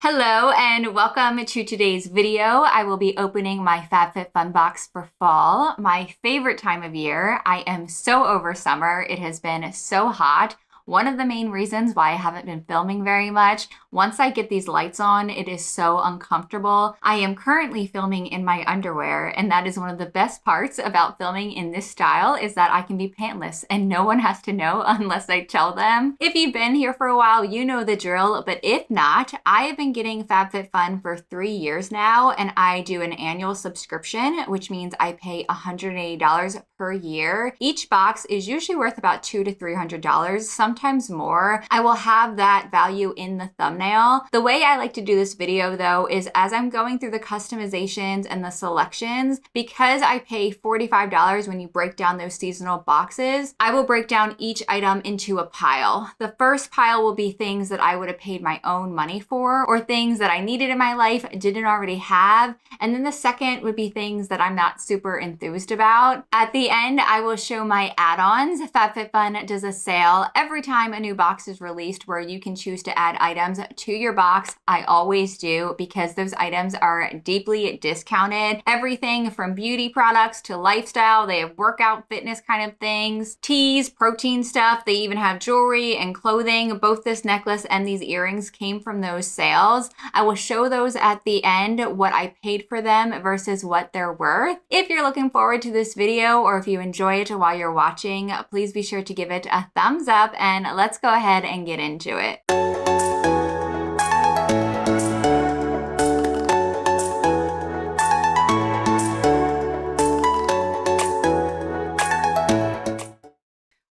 Hello and welcome to today's video. I will be opening my FabFitFun box for fall, my favorite time of year. I am so over summer. It has been so hot. One of the main reasons why I haven't been filming very much. Once I get these lights on, it is so uncomfortable. I am currently filming in my underwear, and that is one of the best parts about filming in this style is that I can be pantless and no one has to know unless I tell them. If you've been here for a while, you know the drill, but if not, I have been getting FabFitFun for 3 years now, and I do an annual subscription, which means I pay $180 per year. Each box is usually worth about $200 to $300, sometimes more. I will have that value in the thumbnail. The way I like to do this video though is as I'm going through the customizations and the selections, because I pay $45 when you break down those seasonal boxes, I will break down each item into a pile. The first pile will be things that I would have paid my own money for or things that I needed in my life, didn't already have. And then the second would be things that I'm not super enthused about. At the end, I will show my add-ons. FabFitFun does a sale every time a new box is released where you can choose to add items to your box. I always do because those items are deeply discounted. Everything from beauty products to lifestyle. They have workout fitness kind of things, teas, protein stuff. They even have jewelry and clothing. Both this necklace and these earrings came from those sales. I will show those at the end, what I paid for them versus what they're worth. If you're looking forward to this video or if you enjoy it while you're watching, please be sure to give it a thumbs up and let's go ahead and get into it.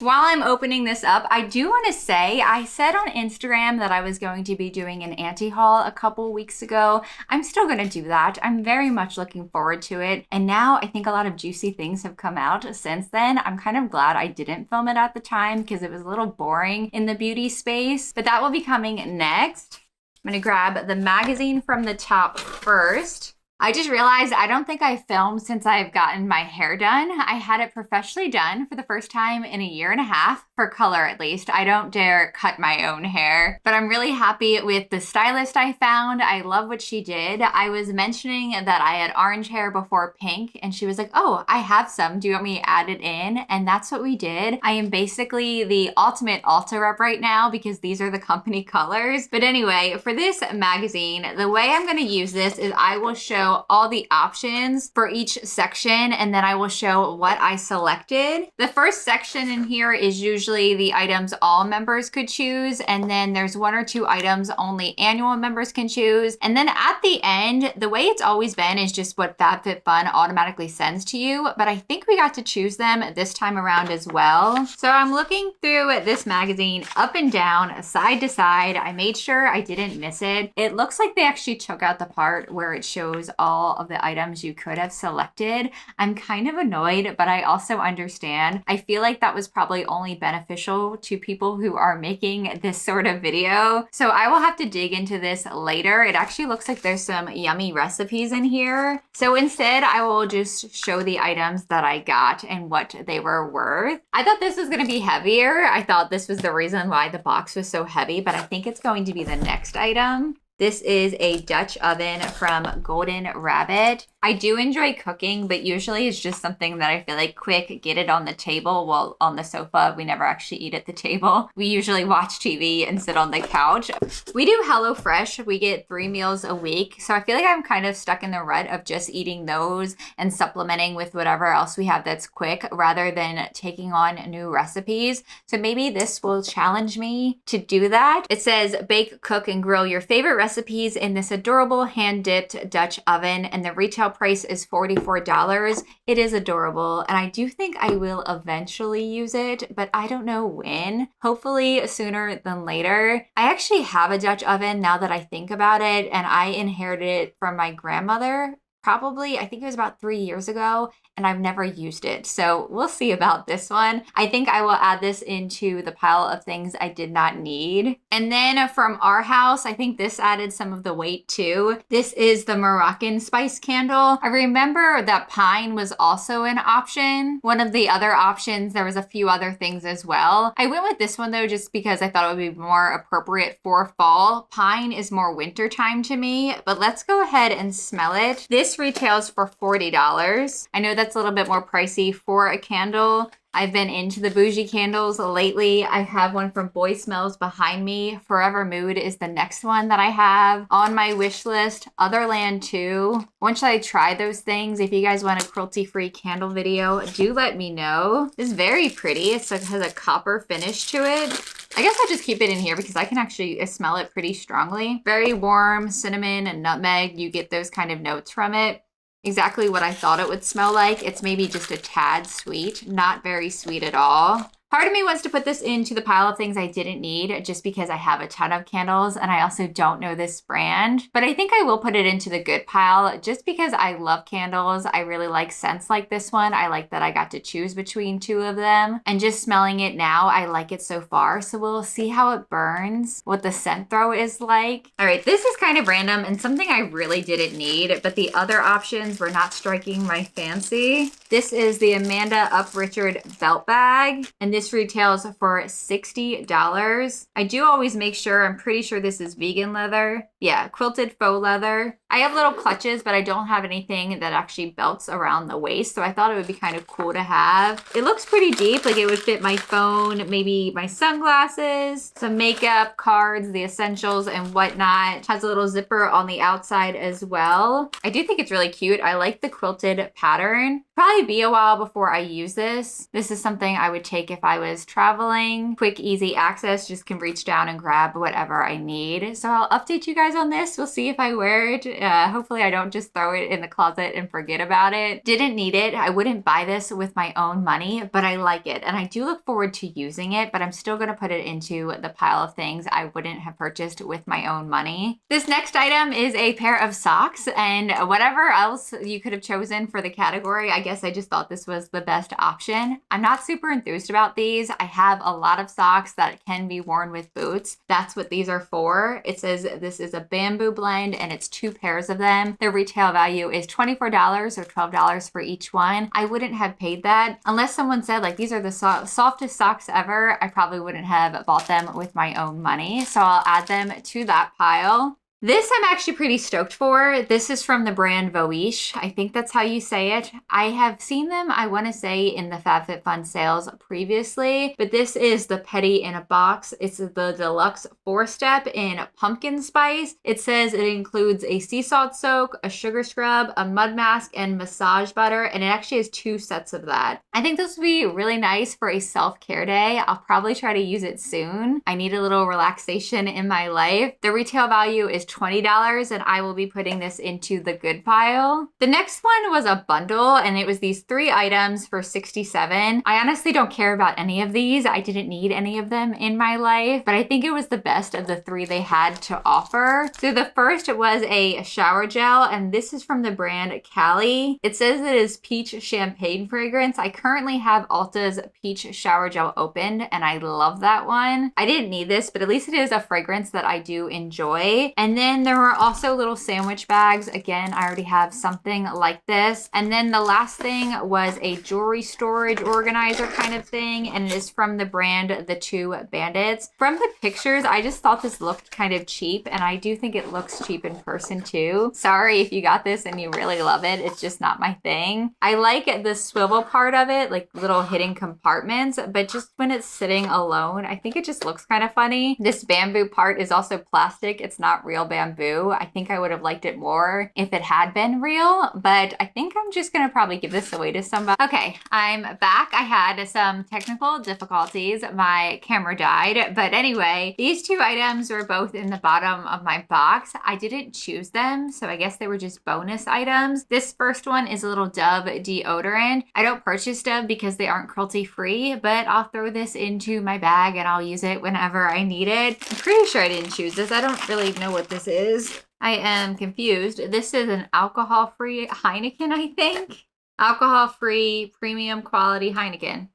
While I'm opening this up, I do want to say, I said on Instagram that I was going to be doing an anti-haul a couple weeks ago. I'm still going to do that. I'm very much looking forward to it. And now I think a lot of juicy things have come out since then. I'm kind of glad I didn't film it at the time because it was a little boring in the beauty space, but that will be coming next. I'm going to grab the magazine from the top first. I just realized I don't think I filmed since I've gotten my hair done. I had it professionally done for the first time in a year and a half, for color at least. I don't dare cut my own hair, but I'm really happy with the stylist I found. I love what she did. I was mentioning that I had orange hair before pink, and she was like, oh, I have some. Do you want me to add it in? And that's what we did. I am basically the ultimate Ulta rep right now because these are the company colors. But anyway, for this magazine, the way I'm gonna use this is I will show all the options for each section, and then I will show what I selected. The first section in here is usually the items all members could choose, and then there's 1 or 2 items only annual members can choose. And then at the end, the way it's always been is just what FabFitFun automatically sends to you, but I think we got to choose them this time around as well. So I'm looking through this magazine up and down, side to side. I made sure I didn't miss it. It looks like they actually took out the part where it shows all of the items you could have selected. I'm kind of annoyed, but I also understand. I feel like that was probably only beneficial to people who are making this sort of video. So I will have to dig into this later. It actually looks like there's some yummy recipes in here. So instead, I will just show the items that I got and what they were worth. I thought this was going to be heavier. I thought this was the reason why the box was so heavy, but I think it's going to be the next item. This is a Dutch oven from Golden Rabbit. I do enjoy cooking, but usually it's just something that I feel like quick, get it on the table. Well, on the sofa, we never actually eat at the table. We usually watch TV and sit on the couch. We do HelloFresh. We get 3 meals a week. So I feel like I'm kind of stuck in the rut of just eating those and supplementing with whatever else we have that's quick rather than taking on new recipes. So maybe this will challenge me to do that. It says bake, cook, and grill your favorite recipes in this adorable hand-dipped Dutch oven, and the retail price is $44. It is adorable, and I do think I will eventually use it, but I don't know when. Hopefully sooner than later. I actually have a Dutch oven now that I think about it, and I inherited it from my grandmother. probably, I think it was about 3 years ago, and I've never used it. So we'll see about this one. I think I will add this into the pile of things I did not need. And then from our house, I think this added some of the weight too. This is the Moroccan spice candle. I remember that pine was also an option. One of the other options, there was a few other things as well. I went with this one though, just because I thought it would be more appropriate for fall. Pine is more winter time to me, but let's go ahead and smell it. This retails for $40. I know that's a little bit more pricey for a candle. I've been into the bougie candles lately. I have one from Boy Smells behind me. Forever Mood is the next one that I have on my wish list. Otherland too. Once I try those things, if you guys want a cruelty-free candle video, do let me know. It's very pretty. It has a copper finish to it. I guess I'll just keep it in here because I can actually smell it pretty strongly. Very warm, cinnamon and nutmeg. You get those kind of notes from it. Exactly what I thought it would smell like. It's maybe just a tad sweet, not very sweet at all. Part of me wants to put this into the pile of things I didn't need just because I have a ton of candles and I also don't know this brand. But I think I will put it into the good pile just because I love candles. I really like scents like this one. I like that I got to choose between two of them. And just smelling it now, I like it so far. So we'll see how it burns, what the scent throw is like. All right, this is kind of random and something I really didn't need, but the other options were not striking my fancy. This is the Amanda Up Richard belt bag. And this retails for $60. I do always make sure, I'm pretty sure this is vegan leather. Yeah, quilted faux leather. I have little clutches, but I don't have anything that actually belts around the waist. So I thought it would be kind of cool to have. It looks pretty deep, like it would fit my phone, maybe my sunglasses, some makeup, cards, the essentials and whatnot. It has a little zipper on the outside as well. I do think it's really cute. I like the quilted pattern. Probably be a while before I use this. This is something I would take if I was traveling. Quick, easy access, just can reach down and grab whatever I need. So I'll update you guys on this. We'll see if I wear it. Hopefully I don't just throw it in the closet and forget about it. Didn't need it. I wouldn't buy this with my own money, but I like it. And I do look forward to using it, but I'm still gonna put it into the pile of things I wouldn't have purchased with my own money. This next item is a pair of socks, and whatever else you could have chosen for the category, I guess I just thought this was the best option. I'm not super enthused about these. I have a lot of socks that can be worn with boots. That's what these are for. It says this is a bamboo blend and it's 2 pairs of them. Their retail value is $24 or $12 for each one. I wouldn't have paid that unless someone said like these are the softest socks ever. I probably wouldn't have bought them with my own money. So I'll add them to that pile. This I'm actually pretty stoked for. This is from the brand Beautylish. I think that's how you say it. I have seen them, I want to say, in the FabFitFun sales previously, but this is the Petty in a box. It's the deluxe 4-step in pumpkin spice. It says it includes a sea salt soak, a sugar scrub, a mud mask, and massage butter, and it actually has 2 sets of that. I think this would be really nice for a self-care day. I'll probably try to use it soon. I need a little relaxation in my life. The retail value is $20 and I will be putting this into the good pile. The next one was a bundle and it was these 3 items for $67. I honestly don't care about any of these. I didn't need any of them in my life, but I think it was the best of the 3 they had to offer. So the first was a shower gel and this is from the brand Cali. It says it is peach champagne fragrance. I currently have Ulta's peach shower gel opened and I love that one. I didn't need this, but at least it is a fragrance that I do enjoy. And then there were also little sandwich bags. Again, I already have something like this. And then the last thing was a jewelry storage organizer kind of thing. And it is from the brand The Two Bandits. From the pictures, I just thought this looked kind of cheap. And I do think it looks cheap in person too. Sorry if you got this and you really love it. It's just not my thing. I like the swivel part of it, like little hidden compartments. But just when it's sitting alone, I think it just looks kind of funny. This bamboo part is also plastic. It's not real bamboo. I think I would have liked it more if it had been real, but I think I'm just gonna probably give this away to somebody. Okay, I'm back. I had some technical difficulties. My camera died, but anyway, these 2 items were both in the bottom of my box. I didn't choose them, so I guess they were just bonus items. This first one is a little Dove deodorant. I don't purchase Dove because they aren't cruelty free, but I'll throw this into my bag and I'll use it whenever I need it. I'm pretty sure I didn't choose this. I don't really know what this this is. I am confused. This is an alcohol-free Heineken, I think. Alcohol-free premium quality Heineken.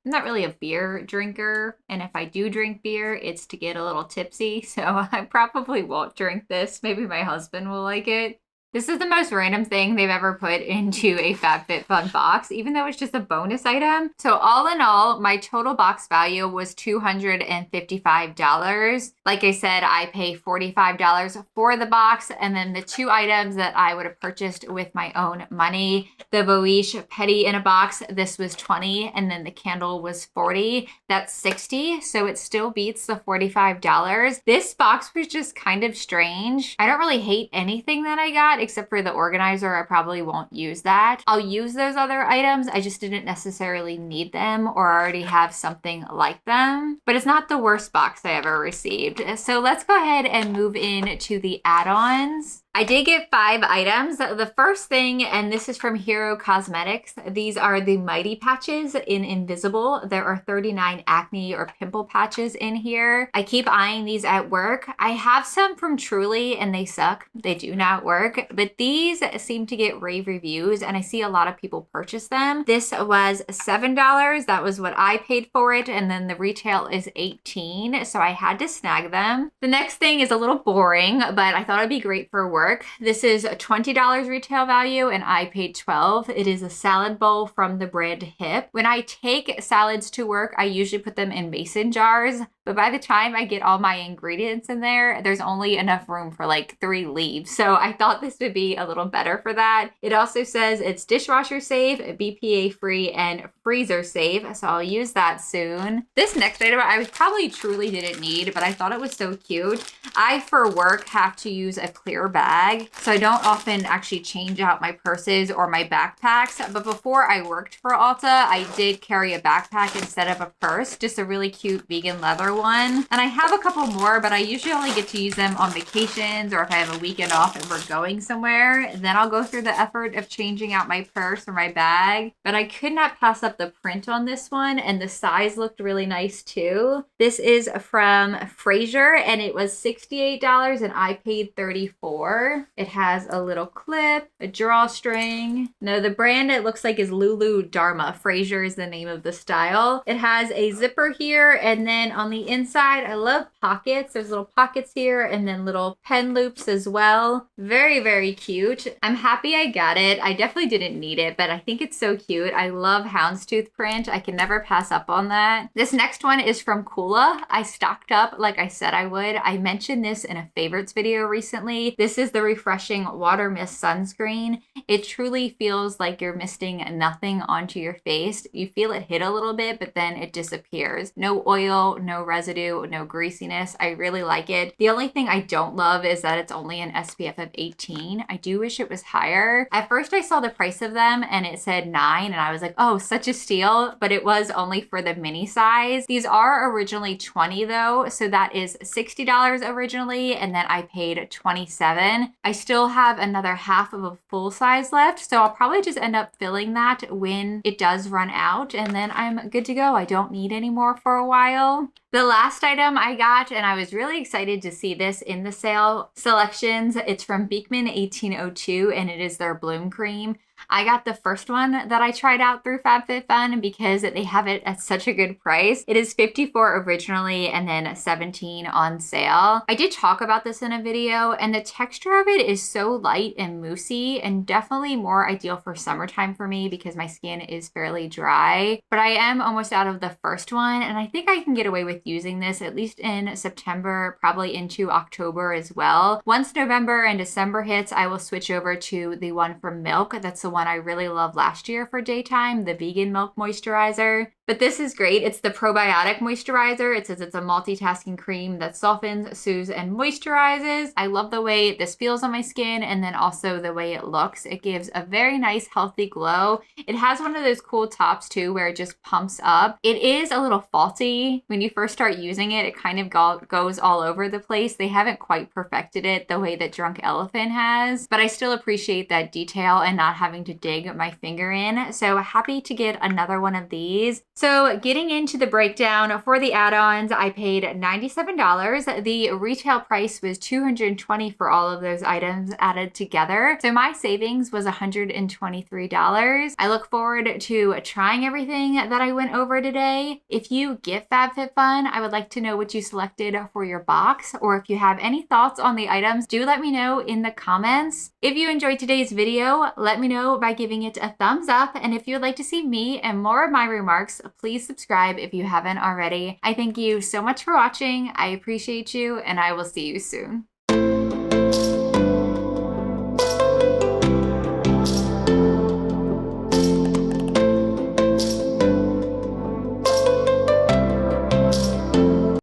I'm not really a beer drinker, and if I do drink beer, it's to get a little tipsy, so I probably won't drink this. Maybe my husband will like it. This is the most random thing they've ever put into a FabFitFun box, even though it's just a bonus item. So all in all, my total box value was $255. Like I said, I pay $45 for the box, and then the 2 items that I would have purchased with my own money, the Beautylish Putty in a box, this was $20, and then the candle was $40. That's $60, so it still beats the $45. This box was just kind of strange. I don't really hate anything that I got, except for the organizer. I probably won't use that. I'll use those other items. I just didn't necessarily need them or already have something like them. But it's not the worst box I ever received. So let's go ahead and move into the add-ons. I did get 5 items. The first thing, and this is from Hero Cosmetics, these are the Mighty Patches in Invisible. There are 39 acne or pimple patches in here. I keep eyeing these at work. I have some from Truly and they suck. They do not work, but these seem to get rave reviews and I see a lot of people purchase them. This was $7. That was what I paid for it, and then the retail is $18, so I had to snag them. The next thing is a little boring, but I thought it'd be great for work. This is a $20 retail value and I paid $12. It is a salad bowl from the brand Hip. When I take salads to work, I usually put them in mason jars, but by the time I get all my ingredients in there, there's only enough room for like 3 leaves. So I thought this would be a little better for that. It also says it's dishwasher safe, BPA free, and freezer safe. So I'll use that soon. This next item I probably truly didn't need, but I thought it was so cute. I, for work, have to use a clear bag. So I don't often actually change out my purses or my backpacks. But before I worked for Ulta, I did carry a backpack instead of a purse. Just a really cute vegan leather one. And I have a couple more, but I usually only get to use them on vacations or if I have a weekend off and we're going somewhere. Then I'll go through the effort of changing out my purse or my bag. But I could not pass up the print on this one, and the size looked really nice too. This is from Fraser and it was $68 and I paid $34. It has a little clip, a drawstring. No, the brand it looks like is Lulu Dharma. Fraser is the name of the style. It has a zipper here, and then on the inside, I love pockets. There's little pockets here and then little pen loops as well. Very, very cute. I'm happy I got it. I definitely didn't need it, but I think it's so cute. I love houndstooth print. I can never pass up on that. This next one is from Kayla. I stocked up like I said I would. I mentioned this in a favorites video recently. This is the Refreshing Water Mist Sunscreen. It truly feels like you're misting nothing onto your face. You feel it hit a little bit, but then it disappears. No oil, no residue, no greasiness. I really like it. The only thing I don't love is that it's only an SPF of 18. I do wish it was higher. At first I saw the price of them and it said $9 and I was like, oh, such a steal, but it was only for the mini size. These are originally $20 though, so that is $60 originally, and then I paid $27. I still have another half of a full size left, so I'll probably just end up filling that when it does run out, and then I'm good to go. I don't need any more for a while. The last item I got, and I was really excited to see this in the sale selections, it's from Beekman 1802 and it is their Bloom Cream. I got the first one that I tried out through FabFitFun because they have it at such a good price. It is $54 originally and then $17 on sale. I did talk about this in a video, and the texture of it is so light and moussey and definitely more ideal for summertime for me because my skin is fairly dry. But I am almost out of the first one, and I think I can get away with using this at least in September, probably into October as well. Once November and December hits, I will switch over to the one from Milk. That's the one I really loved last year for daytime, the vegan milk moisturizer. But this is great. It's the Probiotic Moisturizer. It says it's a multitasking cream that softens, soothes, and moisturizes. I love the way this feels on my skin and then also the way it looks. It gives a very nice, healthy glow. It has one of those cool tops too where it just pumps up. It is a little faulty. When you first start using it, it kind of goes all over the place. They haven't quite perfected it the way that Drunk Elephant has, but I still appreciate that detail and not having to dig my finger in. So happy to get another one of these. So getting into the breakdown for the add-ons, I paid $97. The retail price was $220 for all of those items added together. So my savings was $123. I look forward to trying everything that I went over today. If you get FabFitFun, I would like to know what you selected for your box, or if you have any thoughts on the items, do let me know in the comments. If you enjoyed today's video, let me know by giving it a thumbs up. And if you would like to see me and more of my remarks, please subscribe if you haven't already. I thank you so much for watching. I appreciate you, and I will see you soon.